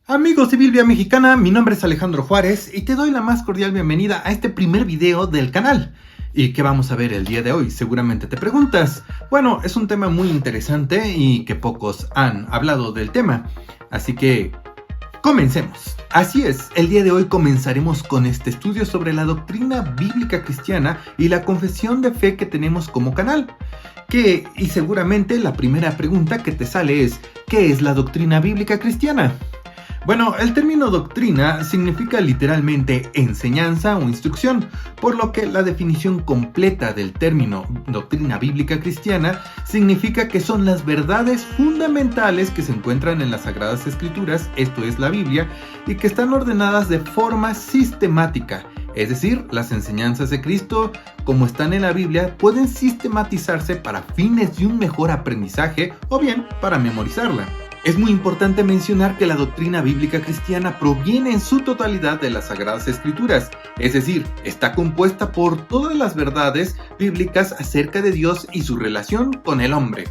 Amigos de Biblia Mexicana, mi nombre es Alejandro Juárez y te doy la más cordial bienvenida a este primer video del canal. ¿Y qué vamos a ver el día de hoy? Seguramente te preguntas. Bueno, es un tema muy interesante y que pocos han hablado del tema. Así que comencemos. Así es, el día de hoy comenzaremos con este estudio sobre la doctrina bíblica cristiana y la confesión de fe que tenemos como canal. Y seguramente la primera pregunta que te sale es, ¿qué es la doctrina bíblica cristiana? Bueno, el término doctrina significa literalmente enseñanza o instrucción, por lo que la definición completa del término doctrina bíblica cristiana significa que son las verdades fundamentales que se encuentran en las Sagradas Escrituras, esto es la Biblia, y que están ordenadas de forma sistemática. Es decir, las enseñanzas de Cristo, como están en la Biblia, pueden sistematizarse para fines de un mejor aprendizaje o bien para memorizarla. Es muy importante mencionar que la doctrina bíblica cristiana proviene en su totalidad de las Sagradas Escrituras, es decir, está compuesta por todas las verdades bíblicas acerca de Dios y su relación con el hombre.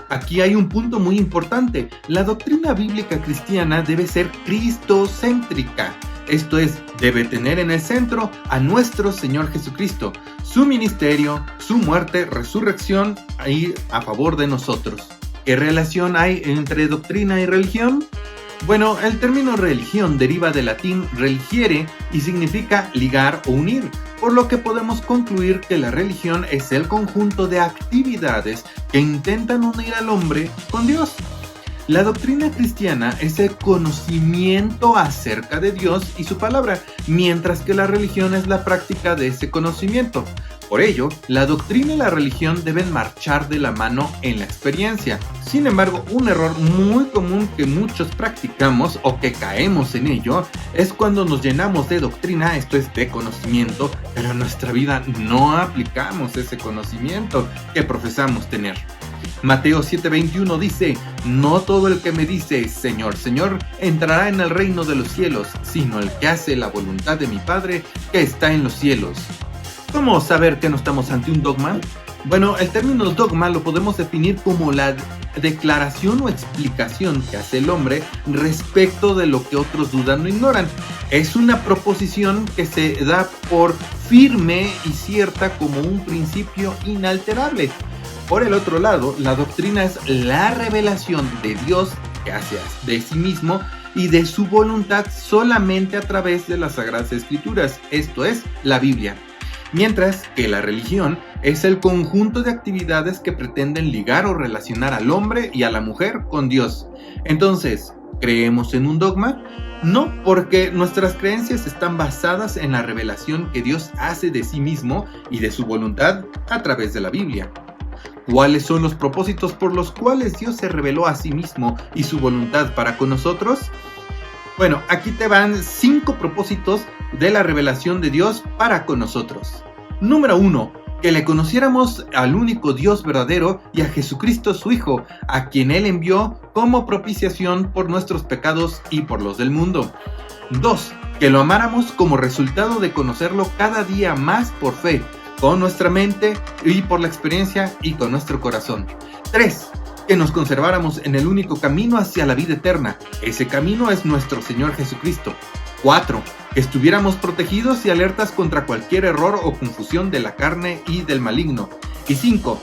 Aquí hay un punto muy importante, la doctrina bíblica cristiana debe ser cristocéntrica, esto es, debe tener en el centro a nuestro Señor Jesucristo, su ministerio, su muerte, resurrección y a favor de nosotros. ¿Qué relación hay entre doctrina y religión? Bueno, el término religión deriva del latín religiere y significa ligar o unir, por lo que podemos concluir que la religión es el conjunto de actividades que intentan unir al hombre con Dios. La doctrina cristiana es el conocimiento acerca de Dios y su palabra, mientras que la religión es la práctica de ese conocimiento. Por ello, la doctrina y la religión deben marchar de la mano en la experiencia. Sin embargo, un error muy común que muchos practicamos o que caemos en ello es cuando nos llenamos de doctrina, esto es de conocimiento, pero en nuestra vida no aplicamos ese conocimiento que profesamos tener. Mateo 7:21 dice, no todo el que me dice, Señor, Señor, entrará en el reino de los cielos, sino el que hace la voluntad de mi Padre que está en los cielos. ¿Cómo saber que no estamos ante un dogma? Bueno, el término dogma lo podemos definir como la declaración o explicación que hace el hombre respecto de lo que otros dudan o ignoran. Es una proposición que se da por firme y cierta como un principio inalterable. Por el otro lado, la doctrina es la revelación de Dios que hace de sí mismo y de su voluntad solamente a través de las Sagradas Escrituras, esto es, la Biblia. Mientras que la religión es el conjunto de actividades que pretenden ligar o relacionar al hombre y a la mujer con Dios. Entonces, ¿creemos en un dogma? No, porque nuestras creencias están basadas en la revelación que Dios hace de sí mismo y de su voluntad a través de la Biblia. ¿Cuáles son los propósitos por los cuales Dios se reveló a sí mismo y su voluntad para con nosotros? Bueno, aquí te van 5 propósitos de la revelación de Dios para con nosotros. Número 1. Que le conociéramos al único Dios verdadero y a Jesucristo su Hijo, a quien Él envió como propiciación por nuestros pecados y por los del mundo. 2. Que lo amáramos como resultado de conocerlo cada día más por fe, con nuestra mente y por la experiencia y con nuestro corazón. 3. Que nos conserváramos en el único camino hacia la vida eterna. Ese camino es nuestro Señor Jesucristo. 4. Que estuviéramos protegidos y alertas contra cualquier error o confusión de la carne y del maligno. Y 5.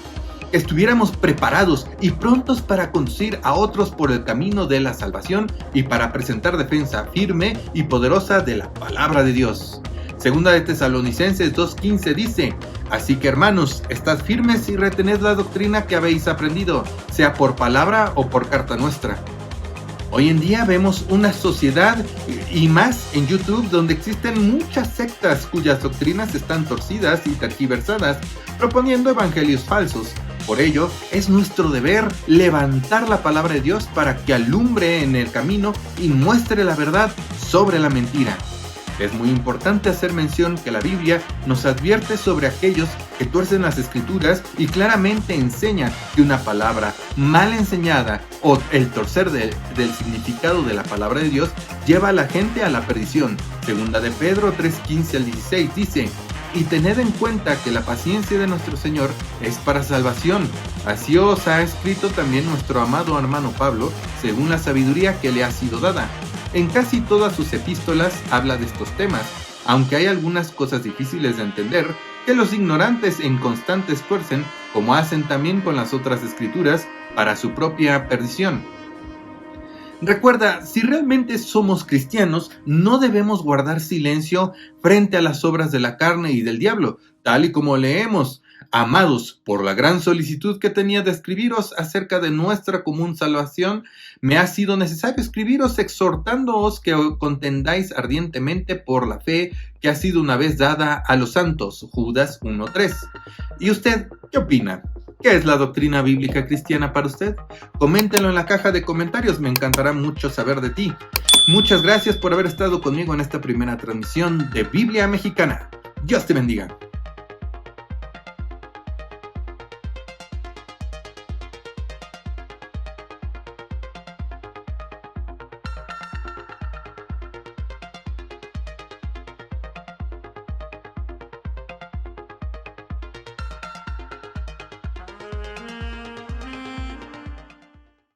Que estuviéramos preparados y prontos para conducir a otros por el camino de la salvación y para presentar defensa firme y poderosa de la palabra de Dios. Segunda de Tesalonicenses 2:15 dice, así que hermanos, estad firmes y retened la doctrina que habéis aprendido, sea por palabra o por carta nuestra. Hoy en día vemos una sociedad y más en YouTube donde existen muchas sectas cuyas doctrinas están torcidas y tergiversadas, proponiendo evangelios falsos. Por ello, es nuestro deber levantar la palabra de Dios para que alumbre en el camino y muestre la verdad sobre la mentira. Es muy importante hacer mención que la Biblia nos advierte sobre aquellos que tuercen las Escrituras y claramente enseña que una palabra mal enseñada o el torcer del significado de la palabra de Dios lleva a la gente a la perdición. Segunda de Pedro 3:15 al 16 dice, y tened en cuenta que la paciencia de nuestro Señor es para salvación. Así os ha escrito también nuestro amado hermano Pablo, según la sabiduría que le ha sido dada. En casi todas sus epístolas habla de estos temas, aunque hay algunas cosas difíciles de entender que los ignorantes en constante esfuercen, como hacen también con las otras escrituras, para su propia perdición. Recuerda, si realmente somos cristianos, no debemos guardar silencio frente a las obras de la carne y del diablo, tal y como leemos. Amados, por la gran solicitud que tenía de escribiros acerca de nuestra común salvación, me ha sido necesario escribiros exhortándoos que contendáis ardientemente por la fe que ha sido una vez dada a los santos. Judas 1:3. ¿Y usted qué opina? ¿Qué es la doctrina bíblica cristiana para usted? Coméntenlo en la caja de comentarios, me encantará mucho saber de ti. Muchas gracias por haber estado conmigo en esta primera transmisión de Biblia Mexicana. Dios te bendiga.